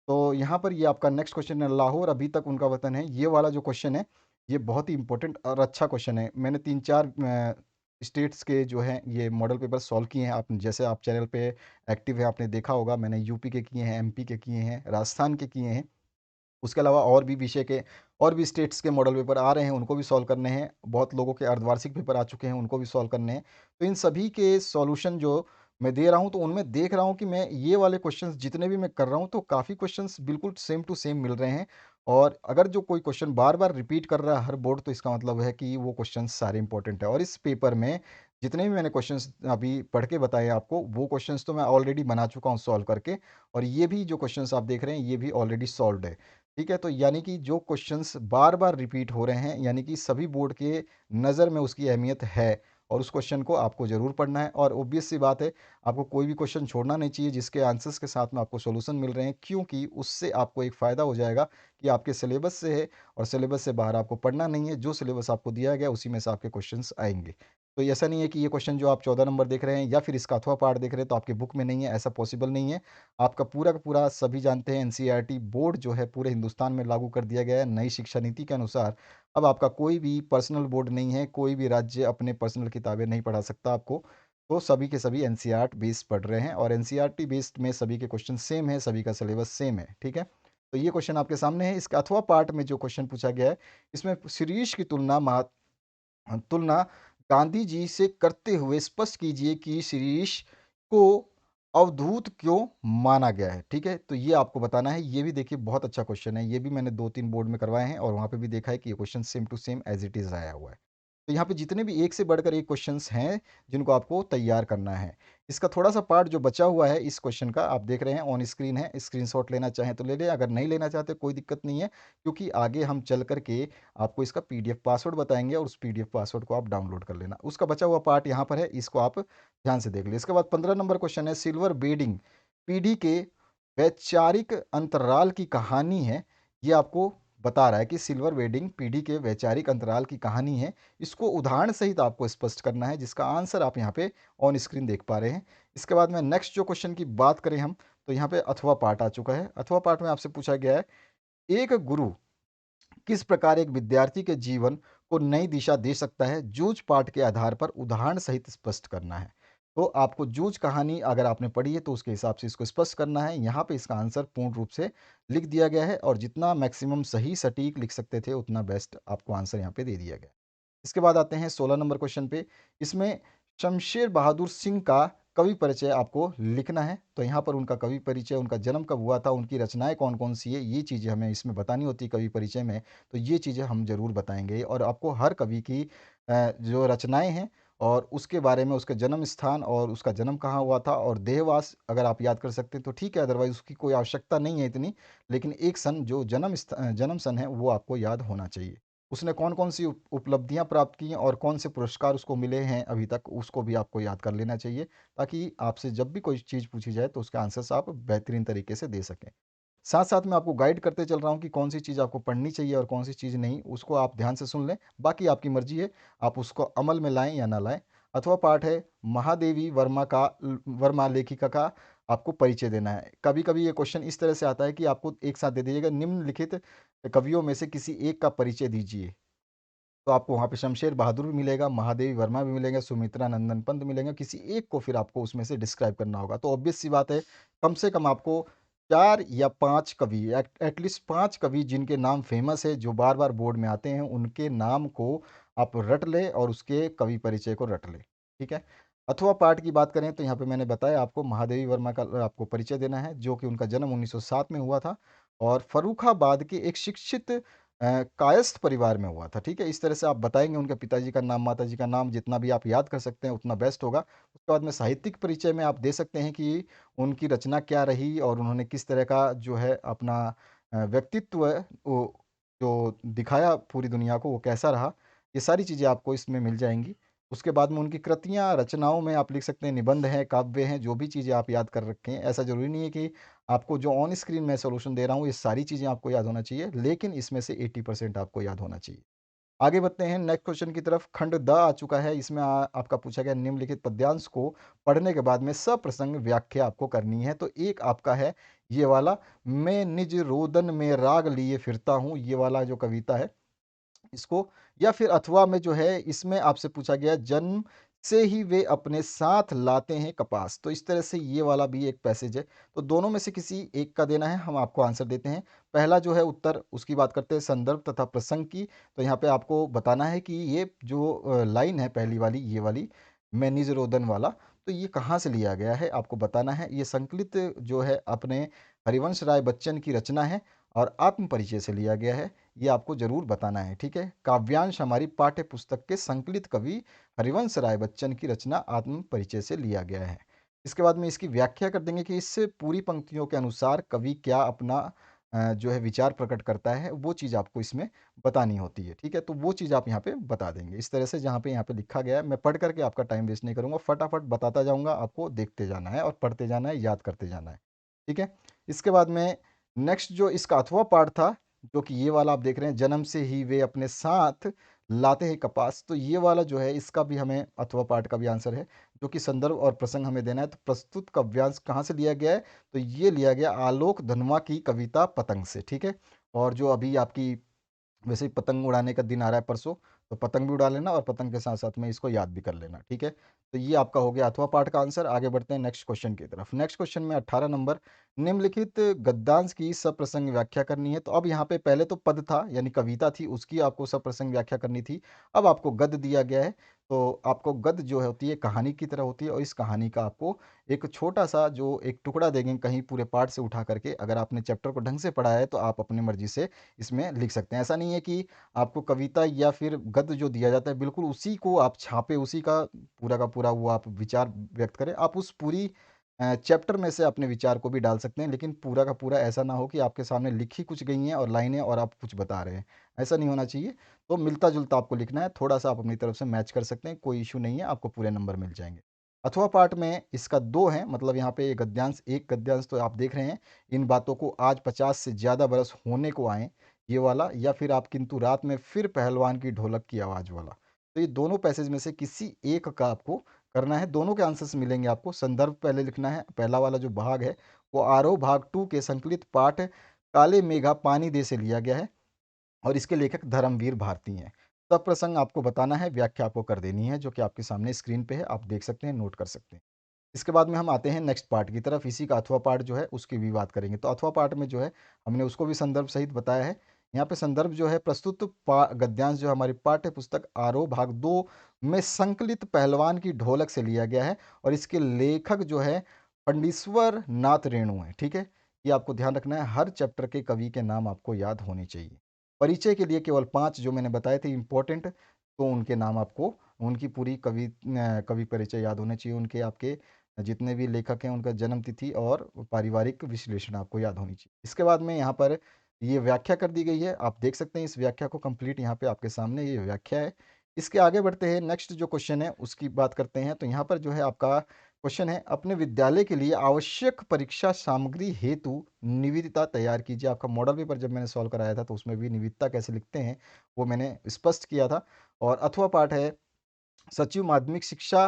तो यहाँ पर ये आपका नेक्स्ट क्वेश्चन है, लाहौर अभी तक उनका वतन है। ये वाला जो क्वेश्चन है, ये बहुत ही इंपॉर्टेंट और अच्छा क्वेश्चन है। मैंने 3-4 स्टेट्स के जो हैं ये मॉडल पेपर सॉल्व किए हैं। आप जैसे आप चैनल पे एक्टिव है, आपने देखा होगा, मैंने यूपी के किए हैं, एमपी के किए हैं, राजस्थान के किए हैं। उसके अलावा और भी विषय के और भी स्टेट्स के मॉडल पेपर आ रहे हैं, उनको भी सॉल्व करने हैं। बहुत लोगों के अर्धवार्षिक पेपर आ चुके हैं, उनको भी सॉल्व करने हैं। तो इन सभी के सॉल्यूशन जो मैं दे रहा हूँ, तो उनमें देख रहा हूँ कि मैं ये वाले क्वेश्चंस जितने भी मैं कर रहा हूँ, तो काफ़ी क्वेश्चंस बिल्कुल सेम टू सेम मिल रहे हैं। और अगर जो कोई क्वेश्चन बार-बार रिपीट कर रहा है हर बोर्ड, तो इसका मतलब है कि वो क्वेश्चंस सारे इंपॉर्टेंट है। और इस पेपर में जितने भी मैंने क्वेश्चंस अभी पढ़ के बताए आपको, वो क्वेश्चंस तो मैं ऑलरेडी बना चुका हूँ सॉल्व करके। और ये भी जो क्वेश्चंस आप देख रहे हैं, ये भी ऑलरेडी सॉल्व्ड है। ठीक है, तो यानी कि जो क्वेश्चंस बार-बार रिपीट हो रहे हैं, यानी कि सभी बोर्ड के नज़र में उसकी अहमियत है और उस क्वेश्चन को आपको ज़रूर पढ़ना है। और ऑब्वियस सी बात है, आपको कोई भी क्वेश्चन छोड़ना नहीं चाहिए जिसके आंसर्स के साथ में आपको सॉल्यूशन मिल रहे हैं, क्योंकि उससे आपको एक फ़ायदा हो जाएगा कि आपके सिलेबस से है और सिलेबस से बाहर आपको पढ़ना नहीं है। जो सिलेबस आपको दिया गया, उसी में से आपके क्वेश्चंस आएँगे। तो ऐसा नहीं है कि ये क्वेश्चन जो आप 14 नंबर देख रहे हैं या फिर इसका अथवा पाठ देख रहे हैं, तो आपकी बुक में नहीं है, ऐसा पॉसिबल नहीं है। आपका पूरा का पूरा, सभी जानते हैं, एनसीईआरटी बोर्ड जो है पूरे हिंदुस्तान में लागू कर दिया गया है नई शिक्षा नीति के अनुसार। अब आपका कोई भी पर्सनल बोर्ड नहीं है, कोई भी राज्य अपने पर्सनल किताबें नहीं पढ़ा सकता आपको। तो सभी के सभी एनसीईआरटी बेस्ड पढ़ रहे हैं और एनसीईआरटी बेस्ड में सभी के क्वेश्चन सेम है, सभी का सिलेबस सेम है, ठीक है? तो ये क्वेश्चन आपके सामने है। इसका अथवा पार्ट में जो क्वेश्चन पूछा गया है, इसमें शिरीष की तुलना गांधी जी से करते हुए स्पष्ट कीजिए कि शिरीष को अवधूत क्यों माना गया है। ठीक है, तो ये आपको बताना है। ये भी देखिए बहुत अच्छा क्वेश्चन है, ये भी मैंने 2-3 बोर्ड में करवाए हैं और वहाँ पे भी देखा है कि ये question same to same as it is आया हुआ है। तो यहाँ पे जितने भी एक से बढ़कर एक क्वेश्चंस हैं जिनको आपको तैयार करना है। इसका थोड़ा-सा पार्ट जो बचा हुआ है इस क्वेश्चन का, आप देख रहे हैं ऑन स्क्रीन है, स्क्रीनशॉट लेना चाहें तो ले लें, अगर नहीं लेना चाहते कोई दिक्कत नहीं है, क्योंकि आगे हम चल कर के आपको इसका पीडीएफ पासवर्ड बताएँगे और उस पीडीएफ पासवर्ड को आप डाउनलोड कर लेना। उसका बचा हुआ पार्ट यहाँ पर है, इसको आप ध्यान से देख लें। इसके बाद 15 नंबर क्वेश्चन है, सिल्वर बेडिंग पीढ़ी के वैचारिक अंतराल की कहानी है। ये आपको बता रहा है कि सिल्वर वेडिंग पीढ़ी के वैचारिक अंतराल की कहानी है। इसको उदाहरण सहित आपको स्पष्ट करना है, जिसका आंसर आप यहाँ पे ऑन स्क्रीन देख पा रहे हैं। इसके बाद में नेक्स्ट जो क्वेश्चन की बात करें हम, तो यहाँ पे अथवा पाठ आ चुका है। अथवा पाठ में आपसे पूछा गया है, एक गुरु किस प्रकार एक विद्यार्थी के जीवन को नई दिशा दे सकता है, जूझ पाठ के आधार पर उदाहरण सहित स्पष्ट करना है। तो आपको जूझ कहानी अगर आपने पढ़ी है तो उसके हिसाब से इसको स्पष्ट करना है। यहाँ पे इसका आंसर पूर्ण रूप से लिख दिया गया है और जितना मैक्सिमम सही सटीक लिख सकते थे उतना बेस्ट आपको आंसर यहाँ पे दे दिया गया है। इसके बाद आते हैं 16 नंबर क्वेश्चन पे। इसमें शमशेर बहादुर सिंह का कवि परिचय आपको लिखना है। तो यहाँ पर उनका कवि परिचय, उनका जन्म कब हुआ था, उनकी रचनाएँ कौन-कौन सी है, ये चीज़ें हमें इसमें बतानी होती है कवि परिचय में। तो ये चीज़ें हम ज़रूर बताएँगे और आपको हर कवि की जो रचनाएँ हैं और उसके बारे में, उसका जन्म स्थान और उसका जन्म कहाँ हुआ था और देहवास अगर आप याद कर सकते हैं तो ठीक है, अदरवाइज़ उसकी कोई आवश्यकता नहीं है इतनी। लेकिन एक सन जो जन्म सन है वो आपको याद होना चाहिए। उसने कौन-कौन सी उपलब्धियाँ प्राप्त की हैं और कौन से पुरस्कार उसको मिले हैं अभी तक, उसको भी आपको याद कर लेना चाहिए, ताकि आपसे जब भी कोई चीज़ पूछी जाए तो उसके आंसर्स आप बेहतरीन तरीके से दे सकें। साथ साथ मैं आपको गाइड करते चल रहा हूँ कि कौन सी चीज़ आपको पढ़नी चाहिए और कौन सी चीज़ नहीं, उसको आप ध्यान से सुन लें। बाकी आपकी मर्जी है, आप उसको अमल में लाएं या ना लाएं। अथवा पाठ है महादेवी वर्मा लेखिका का आपको परिचय देना है। कभी कभी ये क्वेश्चन इस तरह से आता है कि आपको एक साथ दे दीजिएगा निम्नलिखित कवियों में से किसी एक का परिचय दीजिए। तो आपको वहाँ पे शमशेर बहादुर भी मिलेगा, महादेवी वर्मा भी मिलेंगे, सुमित्रा नंदन पंत मिलेंगे, किसी एक को फिर आपको उसमें से डिस्क्राइब करना होगा। तो ऑब्वियस सी बात है, कम से कम आपको 4 या 5 कवि, एटलीस्ट 5 कवि जिनके नाम फेमस है, जो बार-बार बोर्ड में आते हैं, उनके नाम को आप रट लें और उसके कवि परिचय को रट लें, ठीक है? अथवा पाठ की बात करें तो यहाँ पे मैंने बताया आपको महादेवी वर्मा का आपको परिचय देना है, जो कि उनका जन्म 1907 में हुआ था और फर्रुखाबाद के एक शिक्षित कायस्थ परिवार में हुआ था, ठीक है? इस तरह से आप बताएँगे उनके पिताजी का नाम, माताजी का नाम, जितना भी आप याद कर सकते हैं उतना बेस्ट होगा। उसके बाद में साहित्यिक परिचय में आप दे सकते हैं कि उनकी रचना क्या रही और उन्होंने किस तरह का जो है अपना व्यक्तित्व वो जो दिखाया पूरी दुनिया को, वो कैसा रहा? ये सारी चीज़ें आपको इसमें मिल जाएँगी। उसके बाद में उनकी कृतियाँ, रचनाओं में आप लिख सकते हैं, निबंध हैं, काव्य हैं, जो भी चीज़ें आप याद कर रखें। ऐसा ज़रूरी नहीं है कि आपको जो ऑन स्क्रीन मैं सॉल्यूशन दे रहा हूँ, ये सारी चीज़ें आपको याद होना चाहिए, लेकिन इसमें से 80% आपको याद होना चाहिए। आगे बढ़ते हैं नेक्स्ट क्वेश्चन की तरफ। खंड द आ चुका है, इसमें आपका पूछा गया निम्नलिखित पद्यांश को पढ़ने के बाद में सप्रसंग व्याख्या आपको करनी है। तो एक आपका है ये वाला, मैं निज रोदन में राग लिए फिरता हूँ, ये वाला जो कविता है इसको, या फिर अथवा में जो है इसमें आपसे पूछा गया जन्म से ही वे अपने साथ लाते हैं कपास। तो इस तरह से ये वाला भी एक पैसेज है। तो दोनों में से किसी एक का देना है, हम आपको आंसर देते हैं। पहला जो है उत्तर, उसकी बात करते हैं संदर्भ तथा प्रसंग की। तो यहाँ पे आपको बताना है कि ये जो लाइन है पहली वाली, ये वाली मैं निज रोदन वाला, तो ये कहाँ से लिया गया है आपको बताना है। ये संकलित जो है अपने हरिवंश राय बच्चन की रचना है और आत्म परिचय से लिया गया है। ये आपको ज़रूर बताना है, ठीक है? काव्यांश हमारी पाठ्य पुस्तक के संकलित कवि हरिवंश राय बच्चन की रचना आत्म परिचय से लिया गया है। इसके बाद में इसकी व्याख्या कर देंगे कि इससे पूरी पंक्तियों के अनुसार कवि क्या अपना जो है विचार प्रकट करता है, वो चीज़ आपको इसमें बतानी होती है, ठीक है? तो वो चीज़ आप यहाँ पे बता देंगे। इस तरह से जहाँ पे यहाँ पे लिखा गया है, मैं पढ़ करके आपका टाइम वेस्ट नहीं करूँगा, फटाफट बताता जाऊँगा, आपको देखते जाना है और पढ़ते जाना है, याद करते जाना है, ठीक है? इसके बाद में नेक्स्ट जो इसका अथवा पार्ट था, जो कि ये वाला आप देख रहे हैं, जन्म से ही वे अपने साथ लाते हैं कपास। तो ये वाला जो है इसका भी हमें अथवा पाठ का भी आंसर है, जो कि संदर्भ और प्रसंग हमें देना है। तो प्रस्तुत काव्यांश कहाँ से लिया गया है? तो ये लिया गया आलोक धनवा की कविता पतंग से, ठीक है? और जो अभी आपकी वैसे ही पतंग उड़ाने का दिन आ रहा है परसों, तो पतंग भी उड़ा लेना और पतंग के साथ साथ में इसको याद भी कर लेना, ठीक है? तो ये आपका हो गया अथवा पाठ का आंसर। आगे बढ़ते हैं नेक्स्ट क्वेश्चन की तरफ। नेक्स्ट क्वेश्चन में 18 नंबर, निम्नलिखित गद्यांश की सप्रसंग व्याख्या करनी है। तो अब यहाँ पे पहले तो पद था यानी कविता थी, उसकी आपको सप्रसंग व्याख्या करनी थी। अब आपको गद्य दिया गया है, तो आपको गद्य जो होती है कहानी की तरह होती है और इस कहानी का आपको एक छोटा-सा जो एक टुकड़ा देंगे कहीं पूरे पाठ से उठा करके। अगर आपने चैप्टर को ढंग से पढ़ा है तो आप अपनी मर्ज़ी से इसमें लिख सकते हैं। ऐसा नहीं है कि आपको कविता या फिर गद्य जो दिया जाता है बिल्कुल उसी को आप छापे, उसी का पूरा वो आप विचार व्यक्त करें। आप उस पूरी चैप्टर में से अपने विचार को भी डाल सकते हैं, लेकिन पूरा का पूरा ऐसा ना हो कि आपके सामने लिखी कुछ गई हैं और लाइनें और आप कुछ बता रहे हैं। ऐसा नहीं होना चाहिए। तो मिलता-जुलता आपको लिखना है, थोड़ा-सा आप अपनी तरफ से मैच कर सकते हैं, कोई इश्यू नहीं है, आपको पूरे नंबर मिल जाएँगे। अथवा पाठ में इसका 2 हैं, मतलब यहाँ पे गद्यांश, एक गद्यांश तो आप देख रहे हैं, इन बातों को आज 50 से ज़्यादा बरस होने को आएँ, ये वाला, या फिर आप किंतु रात में फिर पहलवान की ढोलक की आवाज़ वाला। तो ये दोनों पैसेज में से किसी एक का आपको करना है, दोनों के आंसर्स मिलेंगे आपको। संदर्भ पहले लिखना है, पहला वाला जो भाग है, वो आरोह भाग 2 के संकलित पाठ काले मेघा पानी दे से लिया गया है और इसके लेखक धर्मवीर भारती हैं। सब प्रसंग आपको बताना है, व्याख्या आपको कर देनी है, जो कि आपके सामने स्क्रीन पे है, आप देख सकते हैं, नोट कर सकते हैं। इसके बाद में हम आते हैं नेक्स्ट पार्ट की तरफ, इसी का अथवा पार्ट जो है उसकी भी बात करेंगे। तो अथवा पार्ट में जो है हमने उसको भी संदर्भ सहित बताया है। यहाँ पे संदर्भ जो है प्रस्तुत गद्यांश जो हमारी पाठ्य पुस्तक आरोह भाग 2 में संकलित पहलवान की ढोलक से लिया गया है और इसके लेखक जो है पंडीश्वर नाथ रेणु है, ठीक है? ये आपको ध्यान रखना है, हर चैप्टर के कवि के नाम आपको याद होने चाहिए। परिचय के लिए केवल 5 जो मैंने बताए थे इम्पोर्टेंट, तो उनके नाम आपको, उनकी पूरी कवि परिचय याद होने चाहिए, उनके आपके जितने भी लेखक हैं उनका जन्म तिथि और पारिवारिक विश्लेषण आपको याद होनी चाहिए। इसके बाद में यहाँ पर ये व्याख्या कर दी गई है, आप देख सकते हैं इस व्याख्या को, कंप्लीट यहाँ पे आपके सामने ये व्याख्या है। इसके आगे बढ़ते हैं, नेक्स्ट जो क्वेश्चन है उसकी बात करते हैं। तो यहाँ पर जो है आपका क्वेश्चन है, अपने विद्यालय के लिए आवश्यक परीक्षा सामग्री हेतु निविदा तैयार कीजिए। आपका मॉडल पेपर जब मैंने सॉल्व कराया था तो उसमें भी निविदा कैसे लिखते हैं वो मैंने स्पष्ट किया था। और अथवा पाठ है, सचिव माध्यमिक शिक्षा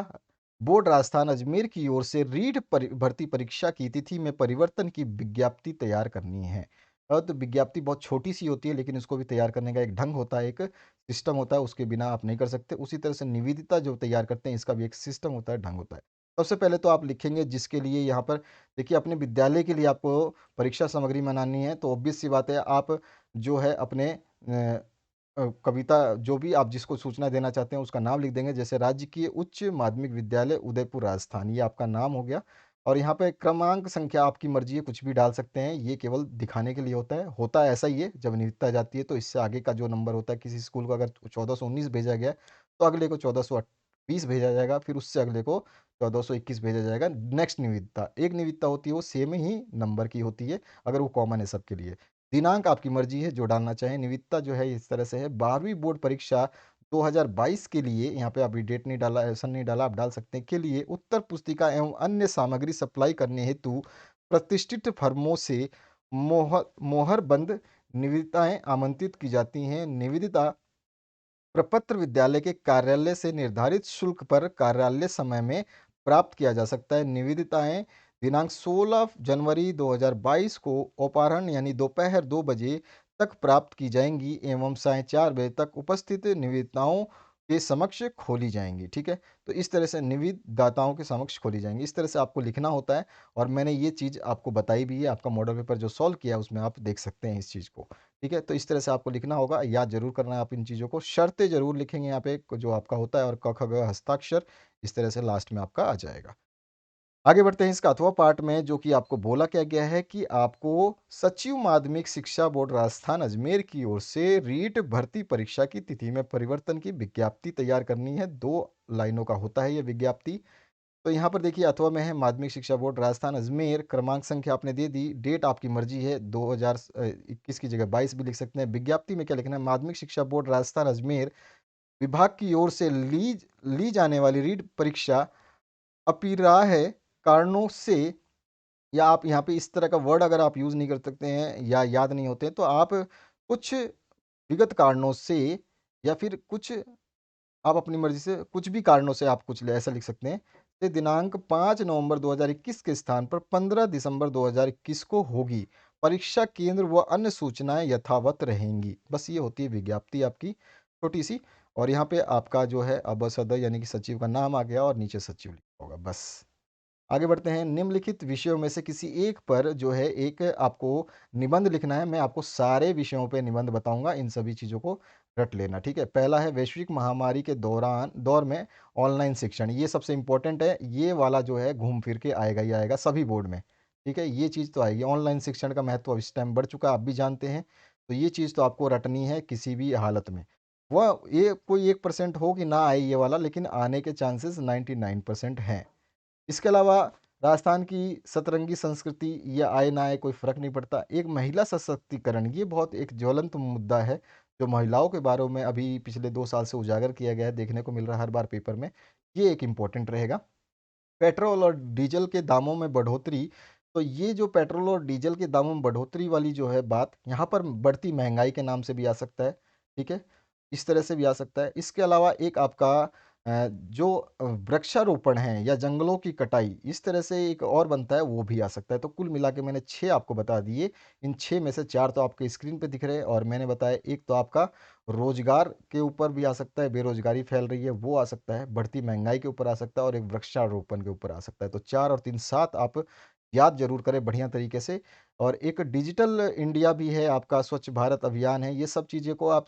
बोर्ड राजस्थान अजमेर की ओर से रीट भर्ती परीक्षा की तिथि में परिवर्तन की विज्ञप्ति तैयार करनी है। तो विज्ञप्ति बहुत छोटी सी होती है लेकिन इसको भी तैयार करने का एक ढंग होता है, एक सिस्टम होता है, उसके बिना आप नहीं कर सकते। उसी तरह से निवेदिता जो तैयार करते हैं इसका भी एक सिस्टम होता है, ढंग होता है। सबसे पहले तो आप लिखेंगे जिसके लिए यहाँ पर देखिए अपने विद्यालय के लिए आपको परीक्षा सामग्री बनानी है, तो ऑब्वियस सी बात है आप जो है अपने कविता जो भी आप जिसको सूचना देना चाहते हैं उसका नाम लिख देंगे। जैसे राजकीय उच्च माध्यमिक विद्यालय उदयपुर राजस्थान, ये आपका नाम हो गया। और यहाँ पे क्रमांक संख्या आपकी मर्जी है, कुछ भी डाल सकते हैं, ये केवल दिखाने के लिए होता है ऐसा ही है। जब निविदा जाती है तो इससे आगे का जो नंबर होता है, किसी स्कूल को अगर 1419 भेजा गया तो अगले को 1420 भेजा जाएगा, फिर उससे अगले को 1421 भेजा जाएगा। नेक्स्ट निविदा एक निविदा होती है, वो सेम ही नंबर की होती है अगर वो कॉमन है सबके लिए। दिनांक आपकी मर्जी है जो डालना चाहें। निविदा जो है इस तरह से है, 12वीं बोर्ड परीक्षा 2022 के लिए, यहाँ पे अभी डेट नहीं डाला, सन नहीं डाला, आप डाल सकते हैं, के लिए उत्तर पुस्तिका एवं अन्य सामग्री सप्लाई करने हेतु प्रतिष्ठित फर्मों से मोहरबंद निविदाएं आमंत्रित की जाती हैं। निविदा प्रपत्र विद्यालय के कार्यालय से निर्धारित शुल्क पर कार्यालय समय में प्राप्त किया जा सकता है। निविदाएं दिनांक 16 जनवरी 2022 को अपराह्न यानी दोपहर 2 बजे तक प्राप्त की जाएंगी एवं साढ़े 4 बजे तक उपस्थित निविदाओं के समक्ष खोली जाएंगी। ठीक है, तो इस तरह से निविदाताओं के समक्ष खोली जाएंगी, इस तरह से आपको लिखना होता है। और मैंने ये चीज़ आपको बताई भी है, आपका मॉडल पेपर जो सॉल्व किया है उसमें आप देख सकते हैं इस चीज़ को। ठीक है, तो इस तरह से आपको लिखना होगा, याद जरूर करना है आप इन चीज़ों को। शर्तें जरूर लिखेंगे यहाँ पे जो आपका होता है, और क ख ग हस्ताक्षर इस तरह से लास्ट में आपका आ जाएगा। आगे बढ़ते हैं इसका अथवा पार्ट में, जो कि आपको बोला क्या गया है कि आपको सचिव माध्यमिक शिक्षा बोर्ड राजस्थान अजमेर की ओर से रीट भर्ती परीक्षा की तिथि में परिवर्तन की विज्ञप्ति तैयार करनी है। 2 लाइनों का होता है ये विज्ञप्ति। तो यहाँ पर देखिए अथवा में है माध्यमिक शिक्षा बोर्ड राजस्थान अजमेर, क्रमांक संख्या आपने दे दी, डेट आपकी मर्जी है 2021 की जगह 22 भी लिख सकते हैं। विज्ञप्ति में क्या लिखना है, माध्यमिक शिक्षा बोर्ड राजस्थान अजमेर विभाग की ओर से ली जाने वाली रीट परीक्षा अपीराह कारणों से, या आप यहाँ पे इस तरह का वर्ड अगर आप यूज़ नहीं कर सकते हैं या याद नहीं होते हैं, तो आप कुछ विगत कारणों से, या फिर कुछ आप अपनी मर्ज़ी से, कुछ भी कारणों से आप कुछ ऐसा लिख सकते हैं। ये दिनांक 5 नवंबर 2021 के स्थान पर 15 दिसंबर 2021 को होगी। परीक्षा केंद्र व अन्य सूचनाएँ यथावत रहेंगी। बस ये होती है विज्ञप्ति आपकी छोटी-सी। और यहाँ पे आपका जो है अबसद यानी कि सचिव का नाम आ गया और नीचे सचिव लिखा होगा बस। आगे बढ़ते हैं। निम्नलिखित विषयों में से किसी एक पर जो है एक आपको निबंध लिखना है। मैं आपको सारे विषयों पे निबंध बताऊंगा, इन सभी चीज़ों को रट लेना। ठीक है, पहला है वैश्विक महामारी के दौर में ऑनलाइन शिक्षण। ये सबसे इंपॉर्टेंट है, ये वाला जो है घूम फिर के आएगा ही आएगा सभी बोर्ड में। ठीक है, ये चीज़ तो आएगी। ऑनलाइन शिक्षण का महत्व इस टाइम बढ़ चुका है, आप भी जानते हैं। तो ये चीज़ तो आपको रटनी है किसी भी हालत में। वह ये कोई 1% हो कि ना आए ये वाला, लेकिन आने के चांसेस 99% हैं। इसके अलावा राजस्थान की सतरंगी संस्कृति, ये आए ना आए कोई फ़र्क नहीं पड़ता। एक महिला सशक्तिकरण, ये बहुत एक ज्वलंत मुद्दा है, जो महिलाओं के बारे में अभी पिछले 2 साल से उजागर किया गया है, देखने को मिल रहा है हर बार पेपर में। ये एक इम्पोर्टेंट रहेगा। पेट्रोल और डीज़ल के दामों में बढ़ोतरी, तो ये जो पेट्रोल और डीज़ल के दामों में बढ़ोतरी वाली जो है बात, यहाँ पर बढ़ती महँगाई के नाम से भी आ सकता है, ठीक है? इस तरह से भी आ सकता है। इसके अलावा एक आपका जो वृक्षारोपण है या जंगलों की कटाई, इस तरह से एक और बनता है, वो भी आ सकता है। तो कुल मिला के मैंने 6 आपको बता दिए। इन 6 में से 4 तो आपके स्क्रीन पे दिख रहे हैं, और मैंने बताया एक तो आपका रोज़गार के ऊपर भी आ सकता है, बेरोज़गारी फैल रही है वो आ सकता है, बढ़ती महँगाई के ऊपर आ सकता है, और एक वृक्षारोपण के ऊपर आ सकता है। तो 4 और 3 7 आप याद ज़रूर करें बढ़िया तरीके से। और एक डिजिटल इंडिया भी है, आपका स्वच्छ भारत अभियान है। ये सब चीज़ें को आप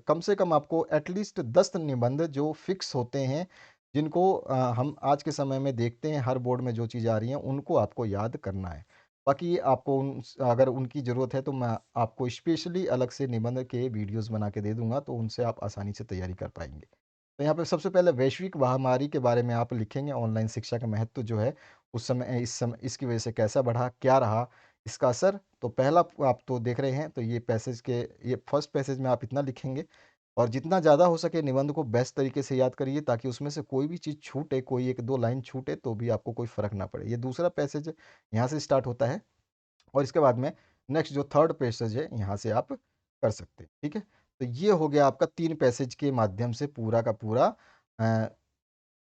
कम से कम आपको एटलीस्ट 10 निबंध जो फिक्स होते हैं, जिनको हम आज के समय में देखते हैं हर बोर्ड में जो चीज़ें आ रही हैं, उनको आपको याद करना है। बाकी आपको अगर उनकी ज़रूरत है तो मैं आपको स्पेशली अलग से निबंध के वीडियोज़ बना के दे दूँगा, तो उनसे आप आसानी से तैयारी कर पाएँगे। तो यहाँ पे सबसे पहले वैश्विक महामारी के बारे में आप लिखेंगे, ऑनलाइन शिक्षा का महत्व जो है उस समय इस समय इसकी वजह से कैसा बढ़ा, क्या रहा इसका असर। तो पहला आप तो देख रहे हैं, तो ये पैसेज के ये फर्स्ट पैसेज में आप इतना लिखेंगे। और जितना ज़्यादा हो सके निबंध को बेस्ट तरीके से याद करिए ताकि उसमें से कोई भी चीज़ छूटे, कोई 1-2 लाइन छूटे तो भी आपको कोई फ़र्क ना पड़े। ये दूसरा पैसेज यहाँ से स्टार्ट होता है और इसके बाद में नेक्स्ट जो थर्ड पैसेज है यहाँ से आप कर सकते हैं, ठीक है? तो ये हो गया आपका 3 पैसेज के माध्यम से पूरा का पूरा अ,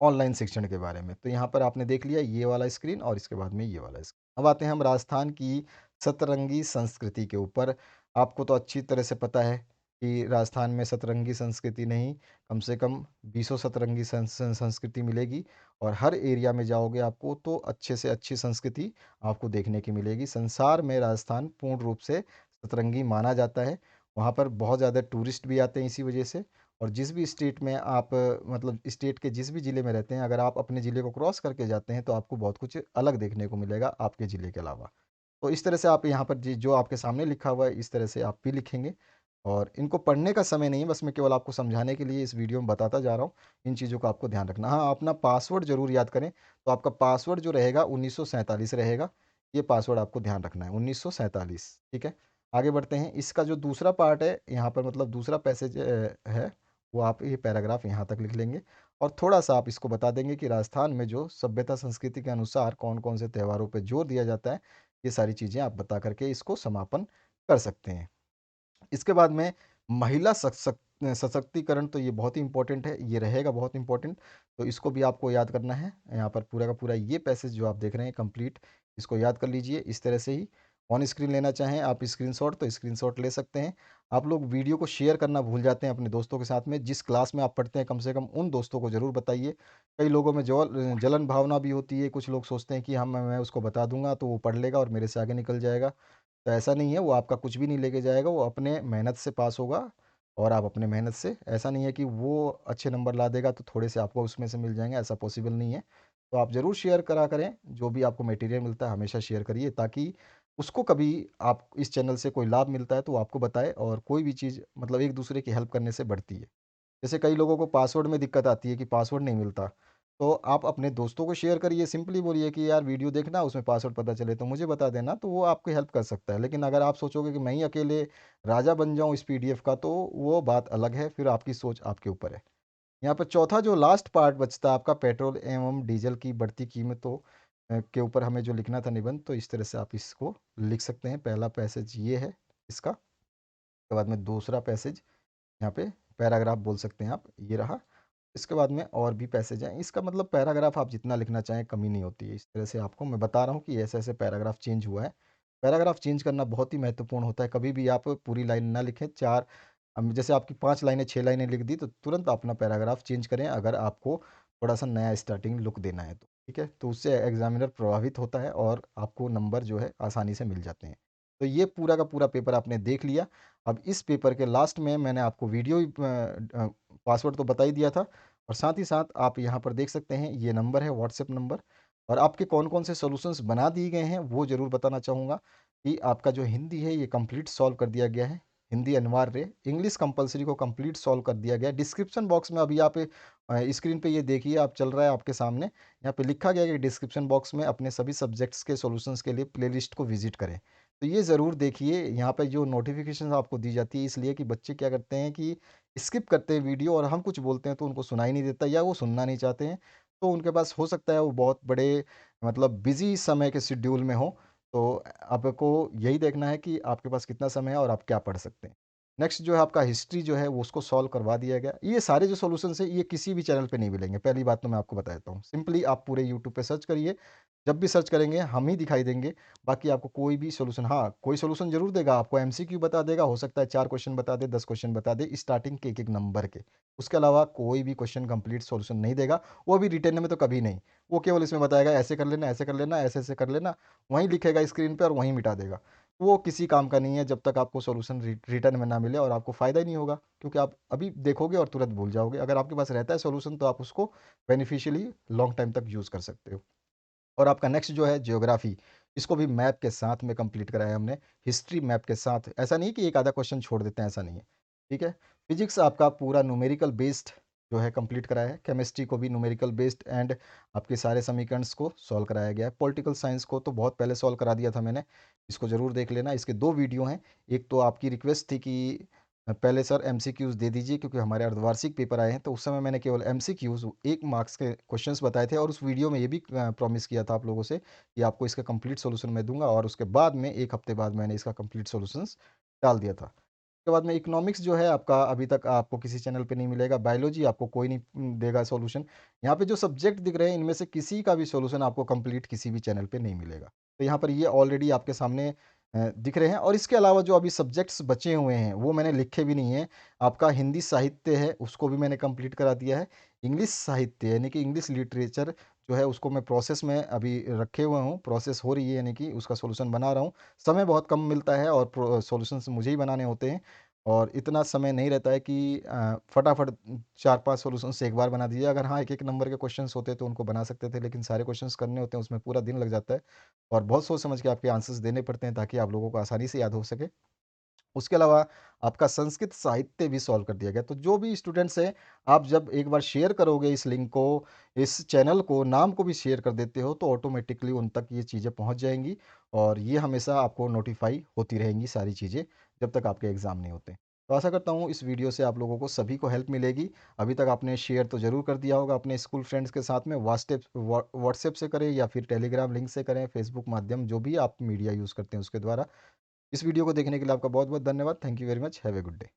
ऑनलाइन शिक्षण के बारे में। तो यहाँ पर आपने देख लिया ये वाला स्क्रीन और इसके बाद में ये वाला स्क्रीन। अब आते हैं हम राजस्थान की सतरंगी संस्कृति के ऊपर। आपको तो अच्छी तरह से पता है कि राजस्थान में सतरंगी संस्कृति नहीं, कम से कम बीसों सतरंगी संस्कृति मिलेगी और हर एरिया में जाओगे आपको तो अच्छे से अच्छी संस्कृति आपको देखने की मिलेगी। संसार में राजस्थान पूर्ण रूप से सतरंगी माना जाता है। वहाँ पर बहुत ज़्यादा टूरिस्ट भी आते हैं इसी वजह से। और जिस भी स्टेट में आप मतलब स्टेट के जिस भी ज़िले में रहते हैं, अगर आप अपने ज़िले को क्रॉस करके जाते हैं, तो आपको बहुत कुछ अलग देखने को मिलेगा आपके ज़िले के अलावा। तो इस तरह से आप यहाँ पर जी जो आपके सामने लिखा हुआ है, इस तरह से आप भी लिखेंगे और इनको पढ़ने का समय नहीं है, बस मैं केवल आपको समझाने के लिए इस वीडियो में बताता जा रहा हूँ। इन चीज़ों का आपको ध्यान रखना। हाँ, अपना पासवर्ड ज़रूर याद करें, तो आपका पासवर्ड जो रहेगा 1947 रहेगा। ये पासवर्ड आपको ध्यान रखना है 1947, ठीक है? आगे बढ़ते हैं। इसका जो दूसरा पार्ट है, यहाँ पर मतलब दूसरा पैसेज है, वो आप ये पैराग्राफ यहाँ तक लिख लेंगे और थोड़ा-सा आप इसको बता देंगे कि राजस्थान में जो सभ्यता संस्कृति के अनुसार कौन-कौन से त्योहारों पे जोर दिया जाता है, ये सारी चीज़ें आप बता कर के इसको समापन कर सकते हैं। इसके बाद में महिला सशक्तिकरण तो ये बहुत ही इम्पोर्टेंट है, ये रहेगा बहुत इम्पोर्टेंट, तो इसको भी आपको याद करना है। यहाँ पर पूरा का पूरा ये पैसेज जो आप देख रहे हैं कंप्लीट, इसको याद कर लीजिए इस तरह से ही। ऑन स्क्रीन लेना चाहें आप स्क्रीनशॉट तो स्क्रीनशॉट ले सकते हैं। आप लोग वीडियो को शेयर करना भूल जाते हैं अपने दोस्तों के साथ में, जिस क्लास में आप पढ़ते हैं कम से कम उन दोस्तों को ज़रूर बताइए। कई लोगों में जलन भावना भी होती है, कुछ लोग सोचते हैं कि हम मैं उसको बता दूंगा तो वो पढ़ लेगा और मेरे से आगे निकल जाएगा। तो ऐसा नहीं है, वो आपका कुछ भी नहीं लेके जाएगा, वो अपने मेहनत से पास होगा और आप अपने मेहनत से, ऐसा नहीं है कि वो अच्छे नंबर ला देगा तो थोड़े से आपको उसमें से मिल जाएँगे, ऐसा पॉसिबल नहीं है। तो आप ज़रूर शेयर करा करें, जो भी आपको मटेरियल मिलता है हमेशा शेयर करिए ताकि उसको कभी आप इस चैनल से कोई लाभ मिलता है तो वो आपको बताए और कोई भी चीज़ मतलब एक-दूसरे की हेल्प करने से बढ़ती है। जैसे कई लोगों को पासवर्ड में दिक्कत आती है कि पासवर्ड नहीं मिलता, तो आप अपने दोस्तों को शेयर करिए, सिंपली बोलिए कि यार वीडियो देखना उसमें पासवर्ड पता चले तो मुझे बता देना, तो वो आपकी हेल्प कर सकता है। लेकिन अगर आप सोचोगे कि मैं ही अकेले राजा बन जाऊँ इस पीडीएफ का, तो वो बात अलग है, फिर आपकी सोच आपके ऊपर है। यहाँ पर चौथा जो लास्ट पार्ट बचता है आपका, पेट्रोल एवं डीजल की बढ़ती कीमतों के ऊपर हमें जो लिखना था निबंध, तो इस तरह से आप इसको लिख सकते हैं। पहला पैसेज ये है इसका, उसके बाद में दूसरा पैसेज, यहाँ पे पैराग्राफ बोल सकते हैं आप, ये रहा। इसके बाद में और भी पैसेज हैं, इसका मतलब पैराग्राफ आप जितना लिखना चाहें कमी नहीं होती है। इस तरह से आपको मैं बता रहा हूँ कि ऐसे-ऐसे पैराग्राफ चेंज हुआ है। पैराग्राफ चेंज करना बहुत ही महत्वपूर्ण होता है, कभी भी आप पूरी लाइन ना लिखें। 4 जैसे आपकी 5 लाइनें 6 लाइनें लिख दी तो तुरंत अपना पैराग्राफ चेंज करें अगर आपको थोड़ा-सा नया स्टार्टिंग लुक देना है तो, ठीक है? तो उससे एग्ज़ामिनर प्रभावित होता है और आपको नंबर जो है आसानी से मिल जाते हैं। तो ये पूरा का पूरा पेपर आपने देख लिया। अब इस पेपर के लास्ट में मैंने आपको वीडियो पासवर्ड तो बता ही दिया था और साथ ही साथ आप यहाँ पर देख सकते हैं ये नंबर है व्हाट्सएप नंबर और आपके कौन-कौन से सॉल्यूशंस बना दिए गए हैं वो ज़रूर बताना चाहूँगा कि आपका जो हिंदी है ये कंप्लीट सॉल्व कर दिया गया है। हिंदी अनिवार्य, इंग्लिश कंपल्सरी को कंप्लीट सॉल्व कर दिया गया है। डिस्क्रिप्शन बॉक्स में अभी आप स्क्रीन पे ये देखिए आप चल रहा है आपके सामने, यहाँ पे लिखा गया है कि डिस्क्रिप्शन बॉक्स में अपने सभी सब्जेक्ट्स के सॉल्यूशंस के लिए प्लेलिस्ट को विज़िट करें। तो ये ज़रूर देखिए, यहाँ पे जो नोटिफ़िकेशंस आपको दी जाती है इसलिए कि बच्चे क्या करते हैं कि स्किप करते हैं वीडियो और हम कुछ बोलते हैं तो उनको सुनाई नहीं देता या वो सुनना नहीं चाहते हैं। तो उनके पास हो सकता है वो बहुत बड़े मतलब बिज़ी समय के शेड्यूल में हो। तो आपको यही देखना है कि आपके पास कितना समय है और आप क्या पढ़ सकते हैं। नेक्स्ट जो है आपका हिस्ट्री जो है वो उसको सॉल्व करवा दिया गया। ये सारे जो सॉल्यूशंस हैं ये किसी भी चैनल पे नहीं मिलेंगे। पहली बात तो मैं आपको बता देता हूँ। सिंपली आप पूरे यूट्यूब पे सर्च करिए, जब भी सर्च करेंगे हम ही दिखाई देंगे। बाकी आपको कोई भी सॉल्यूशन, हाँ, कोई सॉल्यूशन ज़रूर देगा, आपको एमसीक्यू बता देगा, हो सकता है 4 क्वेश्चन बता दे, 10 क्वेश्चन बता दे स्टार्टिंग के एक-एक नंबर के। उसके अलावा कोई भी क्वेश्चन कंप्लीट सॉल्यूशन नहीं देगा, वो भी रिटन में तो कभी नहीं। वो केवल इसमें बताएगा ऐसे कर लेना, ऐसे कर लेना, ऐसे-ऐसे कर लेना, वहीं लिखेगा स्क्रीन पे और वहीं मिटा देगा। वो किसी काम का नहीं है जब तक आपको सॉल्यूशन रिटन में ना मिले और आपको फ़ायदा ही नहीं होगा, क्योंकि आप अभी देखोगे और तुरंत भूल जाओगे। अगर आपके पास रहता है सॉल्यूशन तो आप उसको बेनिफिशियली लॉन्ग टाइम तक यूज़ कर सकते हो। और आपका नेक्स्ट जो है ज्योग्राफी, इसको भी मैप के साथ में कंप्लीट कराया है हमने, हिस्ट्री मैप के साथ। ऐसा नहीं कि एक आधा क्वेश्चन छोड़ देते हैं, ऐसा नहीं है, ठीक है? फिजिक्स आपका पूरा न्यूमेरिकल बेस्ड जो है कंप्लीट कराया है। केमिस्ट्री को भी न्यूमेरिकल बेस्ड एंड आपके सारे समीकरणस को सॉल्व कराया गया है। पॉलिटिकल साइंस को तो बहुत पहले सॉल्व करा दिया था मैंने, इसको ज़रूर देख लेना। इसके 2 वीडियो हैं, एक तो आपकी रिक्वेस्ट थी कि पहले सर एमसीक्यूज़ दे दीजिए क्योंकि हमारे अर्धवार्षिक पेपर आए हैं, तो उस समय मैंने केवल एमसीक्यूज़ 1 मार्क्स के क्वेश्चंस बताए थे और उस वीडियो में ये भी प्रॉमिस किया था आप लोगों से कि आपको इसका कंप्लीट सॉल्यूशन मैं दूँगा और उसके बाद में 1 हफ्ते बाद मैंने इसका कंप्लीट सॉल्यूशंस डाल दिया था। उसके बाद में इकोनॉमिक्स जो है आपका अभी तक आपको किसी चैनल पे नहीं मिलेगा, बायोलॉजी आपको कोई नहीं देगा सॉल्यूशन। यहाँ पे जो सब्जेक्ट दिख रहे हैं इनमें से किसी का भी सॉल्यूशन आपको कंप्लीट किसी भी चैनल पे नहीं मिलेगा। तो यहाँ पर ये ऑलरेडी आपके सामने दिख रहे हैं और इसके अलावा जो अभी सब्जेक्ट्स बचे हुए हैं वो मैंने लिखे भी नहीं हैं। आपका हिंदी साहित्य है उसको भी मैंने कंप्लीट करा दिया है। इंग्लिश साहित्य यानी कि इंग्लिश लिटरेचर जो है उसको मैं प्रोसेस में अभी रखे हुए हूँ, प्रोसेस हो रही है यानी कि उसका सॉल्यूशन बना रहा हूँ। समय बहुत कम मिलता है और सॉल्यूशंस मुझे ही बनाने होते हैं और इतना समय नहीं रहता है कि फटाफट 4-5 सॉल्यूशंस एक बार बना दीजिए। अगर हाँ, एक-एक नंबर के क्वेश्चंस होते तो उनको बना सकते थे, लेकिन सारे क्वेश्चंस करने होते हैं, उसमें पूरा दिन लग जाता है और बहुत सोच समझ के आपके आंसर्स देने पड़ते हैं ताकि आप लोगों को आसानी से याद हो सके। उसके अलावा आपका संस्कृत साहित्य भी सॉल्व कर दिया गया। तो जो भी स्टूडेंट्स हैं, आप जब एक बार शेयर करोगे इस लिंक को, इस चैनल को, नाम को भी शेयर कर देते हो, तो ऑटोमेटिकली उन तक ये चीज़ें पहुँच जाएँगी और ये हमेशा आपको नोटिफ़ाई होती रहेंगी सारी चीज़ें, जब तक आपके एग्ज़ाम नहीं होते। तो आशा करता हूँ इस वीडियो से आप लोगों को सभी को हेल्प मिलेगी। अभी तक आपने शेयर तो ज़रूर कर दिया होगा अपने स्कूल फ्रेंड्स के साथ में, व्हाट्सएप से करें या फिर टेलीग्राम लिंक से करें, फेसबुक माध्यम जो भी आप मीडिया यूज़ करते हैं उसके द्वारा। इस वीडियो को देखने के लिए आपका बहुत-बहुत धन्यवाद। Thank you very much. Have a good day.